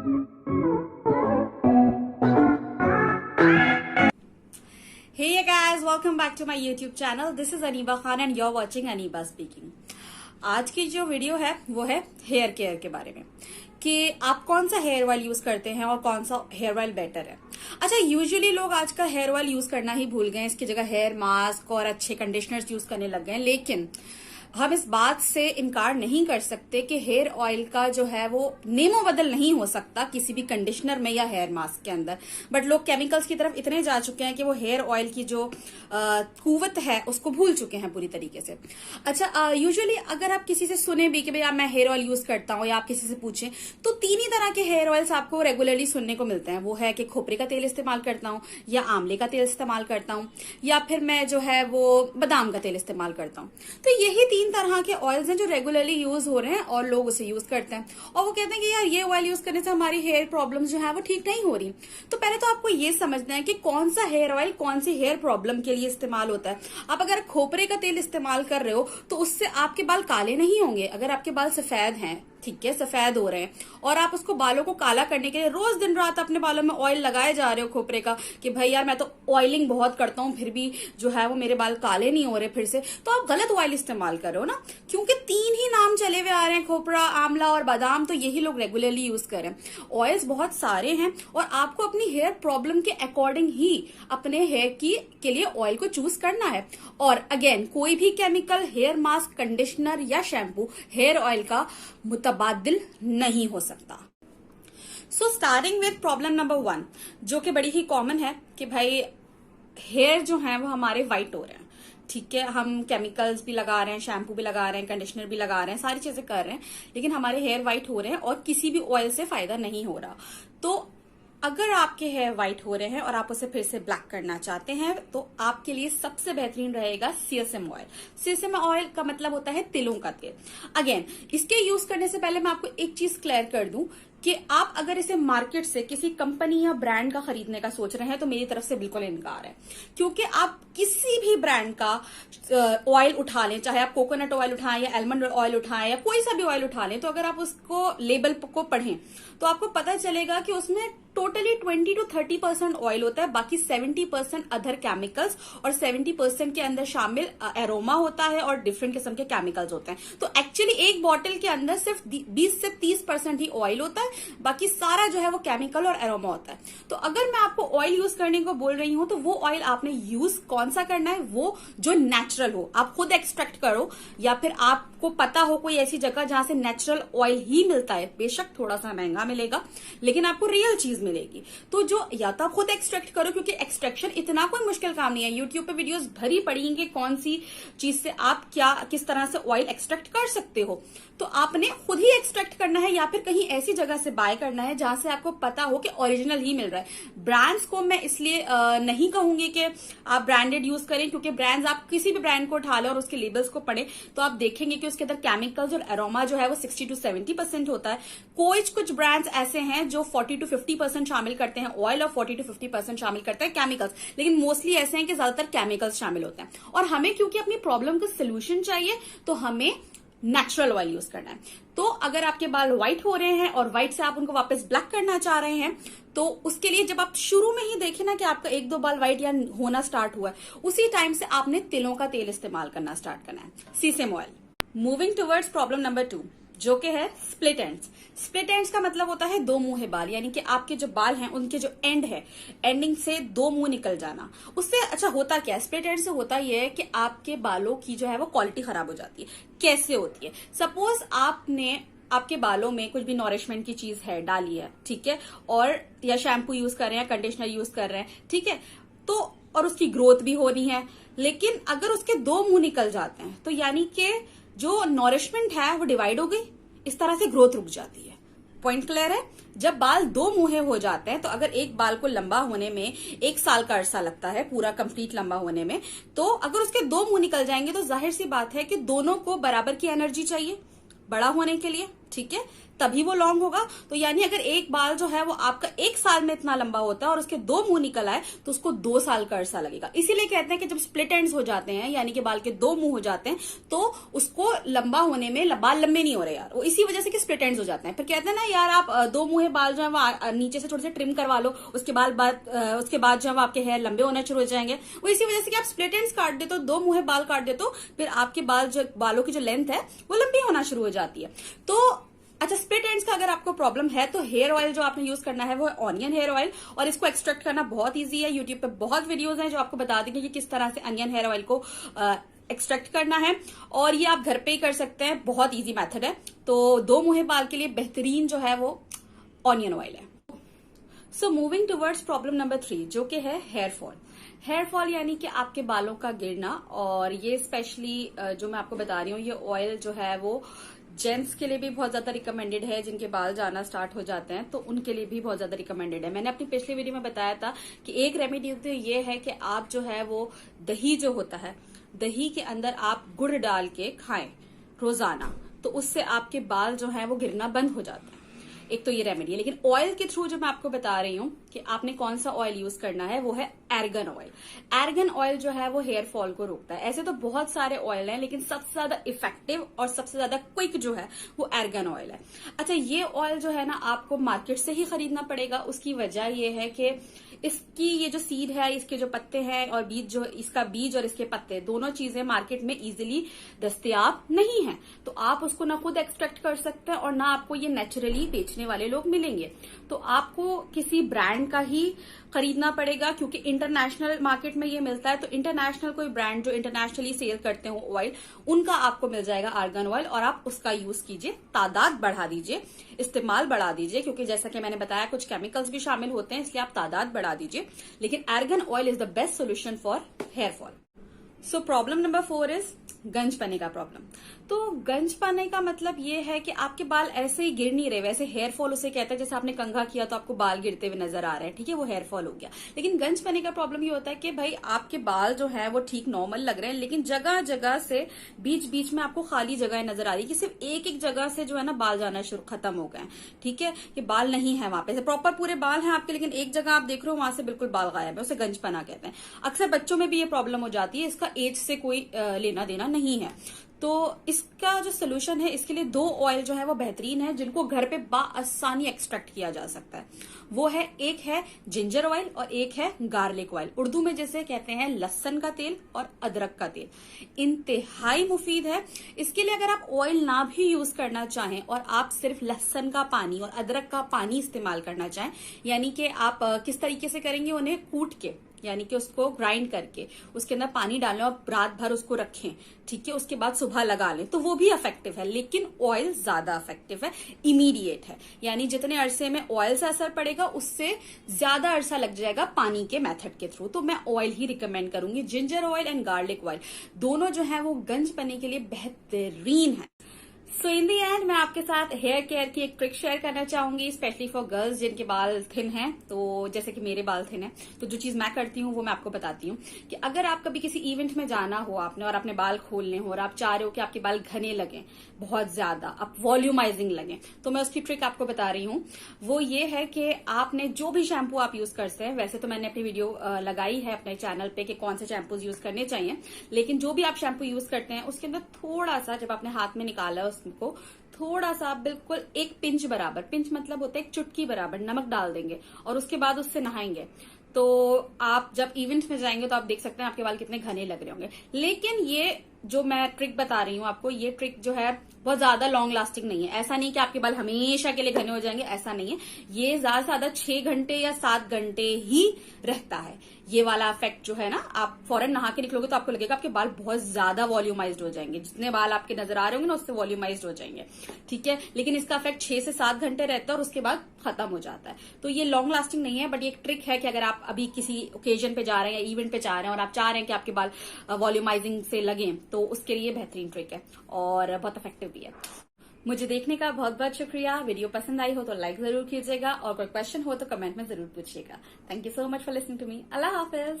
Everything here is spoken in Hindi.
Hey guys, welcome back to my YouTube channel. This is Aniba Khan and you're watching Aniba Speaking. आज की जो वीडियो है वो है हेयर केयर के बारे में कि आप कौन सा हेयर ऑयल यूज करते हैं और कौन सा हेयर ऑयल बेटर है। अच्छा, यूजुअली लोग आजकल हेयर ऑयल यूज करना ही भूल गए हैं, इसकी जगह हेयर मास्क और अच्छे कंडीशनर्स यूज करने लग गए हैं। लेकिन हम इस बात से इनकार नहीं कर सकते कि हेयर ऑयल का जो है वो नेमो बदल नहीं हो सकता किसी भी कंडीशनर में या हेयर मास्क के अंदर। बट लोग केमिकल्स की तरफ इतने जा चुके हैं कि वो हेयर ऑयल की जो कुव्वत है उसको भूल चुके हैं पूरी तरीके से। अच्छा, यूजुअली अगर आप किसी से सुने भी कि भाई मैं हेयर ऑयल यूज करता हूँ या आप किसी से पूछें तो तीन ही तरह के हेयर ऑयल्स आपको रेगुलरली सुनने को मिलते हैं। वो है कि खोपरे का तेल इस्तेमाल करता हूँ या आंवले का तेल इस्तेमाल करता हूँ या फिर मैं जो है वो बादाम का तेल इस्तेमाल करता हूँ। तो यही तीन तरह के ऑयल्स हैं जो रेगुलरली यूज हो रहे हैं और लोग उसे यूज करते हैं और वो कहते हैं कि यार ये ऑयल यूज करने से हमारी हेयर प्रॉब्लम्स जो है वो ठीक नहीं हो रही। तो पहले तो आपको ये समझना है कि कौन सा हेयर ऑयल कौन सी हेयर प्रॉब्लम के लिए इस्तेमाल होता है। आप अगर खोपरे का तेल इस्तेमाल कर रहे हो तो उससे आपके बाल काले नहीं होंगे। अगर आपके बाल सफेद हैं, ठीक है, सफेद हो रहे हैं और आप उसको बालों को काला करने के लिए रोज दिन रात अपने बालों में ऑयल लगाए जा रहे हो खोपरे का कि भाई यार मैं तो ऑयलिंग बहुत करता हूं फिर भी जो है वो मेरे बाल काले नहीं हो रहे फिर से, तो आप गलत ऑयल इस्तेमाल कर रहे हो ना। क्योंकि तीन ही नाम चले हुए आ रहे हैं, खोपरा, आंवला और बादाम, तो यही लोग रेगुलरली यूज करें। ऑयल्स बहुत सारे हैं और आपको अपनी हेयर प्रॉब्लम के अकॉर्डिंग ही अपने हेयर के लिए ऑयल को चूज करना है। और अगेन, कोई भी केमिकल हेयर मास्क, कंडीशनर या शैम्पू हेयर ऑयल का मुतबादिल नहीं हो सकता। So starting with problem number 1, जो कि बड़ी ही कॉमन है कि भाई हेयर जो है वो हमारे व्हाइट हो रहे हैं। ठीक है, हम केमिकल्स भी लगा रहे हैं, शैम्पू भी लगा रहे हैं, कंडीशनर भी लगा रहे हैं, सारी चीजें कर रहे हैं, लेकिन हमारे हेयर व्हाइट हो रहे हैं और किसी भी ऑयल से फायदा नहीं हो रहा। तो अगर आपके हेयर व्हाइट हो रहे हैं और आप उसे फिर से ब्लैक करना चाहते हैं तो आपके लिए सबसे बेहतरीन रहेगा सीएसएम ऑयल। सीएसएम ऑयल का मतलब होता है तिलों का तेल। अगेन, इसके यूज करने से पहले मैं आपको एक चीज क्लियर कर दूं कि आप अगर इसे मार्केट से किसी कंपनी या ब्रांड का खरीदने का सोच रहे हैं तो मेरी तरफ से बिल्कुल इनकार है। क्योंकि आप किसी भी ब्रांड का ऑयल उठा लें, चाहे आप कोकोनट ऑयल उठाएं या आलमंड ऑयल उठाएं या कोई सा भी ऑयल उठा लें, तो अगर आप उसको लेबल को पढ़ें तो आपको पता चलेगा कि उसमें टोटली 20 to 30% ऑयल होता है, बाकी 70% अदर केमिकल्स और 70% के अंदर शामिल एरोमा होता है और डिफरेंट किस्म के केमिकल्स होते हैं। तो एक्चुअली एक बॉटल के अंदर सिर्फ 20 से 30% ही ऑयल होता है, बाकी सारा जो है वो केमिकल और एरोमा होता है। तो अगर मैं आपको ऑयल यूज करने को बोल रही हूं तो वो ऑयल आपने यूज कौन सा करना है, वो जो नेचुरल हो, आप खुद एक्सट्रैक्ट करो या फिर आपको पता हो कोई ऐसी जगह जहां से नेचुरल ऑयल ही मिलता है। बेशक थोड़ा सा महंगा मिलेगा लेकिन आपको रियल चीज मिलेगी। तो जो या तो आप खुद एक्सट्रैक्ट करो, क्योंकि एक्सट्रैक्शन इतना कोई मुश्किल काम नहीं है। यूट्यूब पे वीडियोस भरी पड़ी हैं कि कौन सी चीज से आप किस तरह से ऑयल एक्सट्रैक्ट कर सकते हो। तो आपने खुद ही एक्सट्रैक्ट करना है या फिर कहीं ऐसी जगह से बाय करना है जहां से आपको पता हो कि ओरिजिनल ही मिल रहा है। ब्रांड्स को मैं इसलिए नहीं कहूंगी कि आप ब्रांडेड यूज करें, क्योंकि ब्रांड्स, आप किसी भी ब्रांड को उठा लो और उसके लेबल्स को पढ़े तो आप देखेंगे कि उसके अंदर केमिकल्स और एरोमा जो है वो 60 to 70% होता है। कुछ ब्रांड्स ऐसे हैं जो 40 to 50% शामिल करते हैं ऑयल और 40 to 50% शामिल करते हैं केमिकल्स, लेकिन मोस्टली ऐसे हैं कि ज्यादातर केमिकल्स शामिल होते हैं। और हमें क्योंकि अपनी प्रॉब्लम का सोल्यूशन चाहिए तो हमें नेचुरल ऑयल यूज करना है। तो अगर आपके बाल व्हाइट हो रहे हैं और व्हाइट से आप उनको वापस ब्लैक करना चाह रहे हैं तो उसके लिए जब आप शुरू में ही देखें ना कि आपका 1-2 बाल व्हाइट या होना स्टार्ट हुआ है, उसी टाइम से आपने तिलों का तेल इस्तेमाल करना स्टार्ट करना है, sesame oil. Moving towards problem number 2, जो कि है स्प्लिट एंड्स। स्प्लिट एंड्स का मतलब होता है दो मुंहे बाल, यानी कि आपके जो बाल हैं उनके जो एंड है, एंडिंग से दो मुंह निकल जाना। उससे अच्छा होता क्या है, स्प्लिट एंड से होता यह है कि आपके बालों की जो है वो क्वालिटी खराब हो जाती है। कैसे होती है? सपोज आपने आपके बालों में कुछ भी नॉरिशमेंट की चीज है डाली है, ठीक है, और या शैम्पू यूज कर रहे हैं, कंडीशनर यूज कर रहे हैं, ठीक है, तो और उसकी ग्रोथ भी होनी है, लेकिन अगर उसके दो मुंह निकल जाते हैं तो यानी कि जो नॉरिशमेंट है वो डिवाइड हो गई, इस तरह से ग्रोथ रुक जाती है। पॉइंट क्लियर है? जब बाल दो मुंहे हो जाते हैं तो अगर एक बाल को लंबा होने में 1 साल का अरसा लगता है, पूरा कंप्लीट लंबा होने में, तो अगर उसके दो मुंह निकल जाएंगे तो जाहिर सी बात है कि दोनों को बराबर की एनर्जी चाहिए बड़ा होने के लिए, ठीक है, तभी वो लॉन्ग होगा। तो यानी अगर एक बाल जो है वो आपका 1 साल में इतना लंबा होता है और उसके 2 मुंह निकल आए तो उसको 2 साल का अरसा लगेगा। इसीलिए कहते हैं कि जब स्प्लिट एंड्स हो जाते हैं, यानी कि बाल के 2 मुंह हो जाते हैं, तो उसको लंबा होने में बाल लंबे नहीं हो रहे यार, वो इसी वजह से कि स्प्लिट एंड्स हो जाते हैं। फिर कहते हैं ना यार, आप 2 मुंह बाल जो है वो नीचे से थोड़े से ट्रिम करवा लो, उसके बाद जो है आपके हेयर लंबे होना शुरू हो जाएंगे। वो इसी वजह से कि आप स्प्लिट एंड्स काट देते हो, 2 मुंह बाल काट देते हो, फिर आपके बालों की जो लेंथ है वो लंबी होना शुरू हो जाती है। तो अच्छा, स्प्लिट एंड्स का अगर आपको प्रॉब्लम है तो हेयर ऑयल जो आपने यूज करना है वो है ऑनियन हेयर ऑयल, और इसको एक्सट्रैक्ट करना बहुत इजी है। यूट्यूब पे बहुत वीडियोस हैं जो आपको बता देंगे कि किस तरह से अनियन हेयर ऑयल को एक्सट्रैक्ट करना है, और ये आप घर पे ही कर सकते हैं, बहुत इजी मेथड है। तो 2 मुंह बाल के लिए बेहतरीन जो है वो ऑनियन ऑयल है। So moving towards problem number 3, जो कि है हेयर फॉल। हेयर फॉल यानी कि आपके बालों का गिरना, और ये स्पेशली जो मैं आपको बता रही हूँ, ये ऑयल जो है वो जेंट्स के लिए भी बहुत ज्यादा रिकमेंडेड है, जिनके बाल जाना स्टार्ट हो जाते हैं तो उनके लिए भी बहुत ज्यादा रिकमेंडेड है। मैंने अपनी पिछली वीडियो में बताया था कि एक रेमेडी तो ये है कि आप जो है वो दही जो होता है, दही के अंदर आप गुड़ डाल के खाएं रोजाना, तो उससे आपके बाल जो है वो गिरना बंद हो जाता है। एक तो ये रेमेडी है। लेकिन ऑयल के थ्रू जो मैं आपको बता रही हूँ कि आपने कौन सा ऑयल यूज करना है, वो है एर्गन ऑयल। एर्गन ऑयल जो है वो हेयर फॉल को रोकता है। ऐसे तो बहुत सारे ऑयल हैं, लेकिन सबसे ज्यादा इफेक्टिव और सबसे ज्यादा क्विक जो है वो एर्गन ऑयल है। अच्छा, ये ऑयल जो है ना आपको मार्केट से ही खरीदना पड़ेगा। उसकी वजह ये है कि इसकी ये जो सीड है, इसके जो पत्ते हैं और बीज, जो इसका बीज और इसके पत्ते, दोनों चीजें मार्केट में इजीली दस्तयाब नहीं है। तो आप उसको ना खुद एक्सट्रैक्ट कर सकते हैं और ना आपको ये नेचुरली बेचने वाले लोग मिलेंगे। तो आपको किसी ब्रांड का ही खरीदना पड़ेगा, क्योंकि इंटरनेशनल मार्केट में ये मिलता है। तो इंटरनेशनल कोई ब्रांड जो इंटरनेशनली सेल करते हो ऑयल, उनका आपको मिल जाएगा आर्गन ऑयल, और आप उसका यूज कीजिए, तादाद बढ़ा दीजिए, इस्तेमाल बढ़ा दीजिए, क्योंकि जैसा कि मैंने बताया कुछ केमिकल्स भी शामिल होते हैं, इसलिए आप तादाद बढ़ा दीजिए। लेकिन argan oil is the best solution for hair fall. So problem number 4 is गंजपने का प्रॉब्लम। तो गंजपने का मतलब ये है कि आपके बाल ऐसे ही गिर नहीं रहे। वैसे हेयर फॉल उसे कहते हैं, जैसे आपने कंघा किया तो आपको बाल गिरते हुए नजर आ रहे हैं, ठीक है, वो हेयर फॉल हो गया। लेकिन गंजपने का प्रॉब्लम ये होता है कि भाई आपके बाल जो है वो ठीक नॉर्मल लग रहे हैं, लेकिन जगह जगह से बीच बीच में आपको खाली जगह नजर आ रही है कि सिर्फ एक एक जगह से जो है ना बाल जाना शुरू खत्म हो गए हैं, ठीक है, कि बाल नहीं है वहां पे, प्रॉपर पूरे बाल हैं आपके, लेकिन एक जगह आप देख रहे हो वहां से बिल्कुल बाल गायब है, उसे गंजपना कहते हैं। अक्सर बच्चों में भी ये प्रॉब्लम हो जाती है, इसका एज से कोई लेना देना नहीं है। तो इसका जो सोल्यूशन है, इसके लिए 2 ऑयल जो है वो बेहतरीन है, जिनको घर पे बाआसानी एक्सट्रैक्ट किया जा सकता है। वो है, एक है जिंजर ऑयल और एक है गार्लिक ऑयल। उर्दू में जैसे कहते हैं लहसुन का तेल और अदरक का तेल, इंतहाई मुफीद है। इसके लिए अगर आप ऑयल ना भी यूज करना चाहें और आप सिर्फ लहसुन का पानी और अदरक का पानी इस्तेमाल करना चाहें, यानी कि आप किस तरीके से करेंगे, उन्हें कूट के, यानी कि उसको ग्राइंड करके उसके अंदर पानी डालें और रात भर उसको रखें, ठीक है, उसके बाद सुबह लगा लें, तो वो भी इफेक्टिव है। लेकिन ऑयल ज्यादा इफेक्टिव है, इमीडिएट है, यानी जितने अरसे में ऑयल से असर पड़ेगा उससे ज्यादा अरसा लग जाएगा पानी के मेथड के थ्रू। तो मैं ऑयल ही रिकमेंड करूंगी। Ginger oil and garlic oil दोनों जो है वो गंजपने के लिए बेहतरीन है। सो इन दी एंड मैं आपके साथ हेयर केयर की एक ट्रिक शेयर करना चाहूंगी, स्पेशली फॉर गर्ल्स जिनके बाल थिन हैं। तो जैसे कि मेरे बाल थिन हैं, तो जो चीज मैं करती हूँ वो मैं आपको बताती हूँ कि अगर आप कभी किसी इवेंट में जाना हो आपने, और अपने बाल खोलने हो और आप चाह रहे हो कि आपके बाल घने लगें, बहुत ज्यादा आप वॉल्यूमाइजिंग लगे, तो मैं उसकी ट्रिक आपको बता रही हूँ। वो ये है कि आपने जो भी शैम्पू आप यूज करते हैं, वैसे तो मैंने अपनी वीडियो लगाई है अपने चैनल पे कि कौन से शैम्पूज यूज करने चाहिए, लेकिन जो भी आप शैम्पू यूज करते हैं उसके अंदर थोड़ा सा, जब आपने हाथ में निकाला उसको, थोड़ा सा बिल्कुल एक पिंच बराबर, पिंच मतलब होता है एक चुटकी बराबर, नमक डाल देंगे और उसके बाद उससे नहाएंगे। तो आप जब इवेंट में जाएंगे तो आप देख सकते हैं आपके बाल कितने घने लग रहे होंगे। लेकिन ये जो मैं ट्रिक बता रही हूँ आपको, ये ट्रिक जो है बहुत ज्यादा लॉन्ग लास्टिंग नहीं है। ऐसा नहीं कि आपके बाल हमेशा के लिए घने हो जाएंगे, ऐसा नहीं है। ये ज्यादा से ज्यादा 6 घंटे या 7 घंटे ही रहता है ये वाला इफेक्ट जो है ना। आप फौरन नहा के निकलोगे तो आपको लगेगा आपके बाल बहुत ज्यादा वॉल्यूमाइज्ड हो जाएंगे, जितने बाल आपके नजर आ रहे होंगे ना उससे वॉल्यूमाइज्ड हो जाएंगे, ठीक है। लेकिन इसका इफेक्ट 6 से 7 घंटे रहता है और उसके बाद खत्म हो जाता है। तो ये लॉन्ग लास्टिंग नहीं है, बट ये एक ट्रिक है कि अगर आप अभी किसी ओकेजन पे जा रहे हैं या इवेंट पे जा रहे हैं और आप चाह रहे हैं कि आपके बाल वॉल्यूमाइजिंग से लगे, तो उसके लिए बेहतरीन ट्रिक है और बहुत इफेक्टिव भी है। मुझे देखने का बहुत बहुत शुक्रिया। वीडियो पसंद आई हो तो लाइक जरूर कीजिएगा और कोई क्वेश्चन हो तो कमेंट में जरूर पूछिएगा। Thank you so much for listening to me. अल्लाह हाफिज।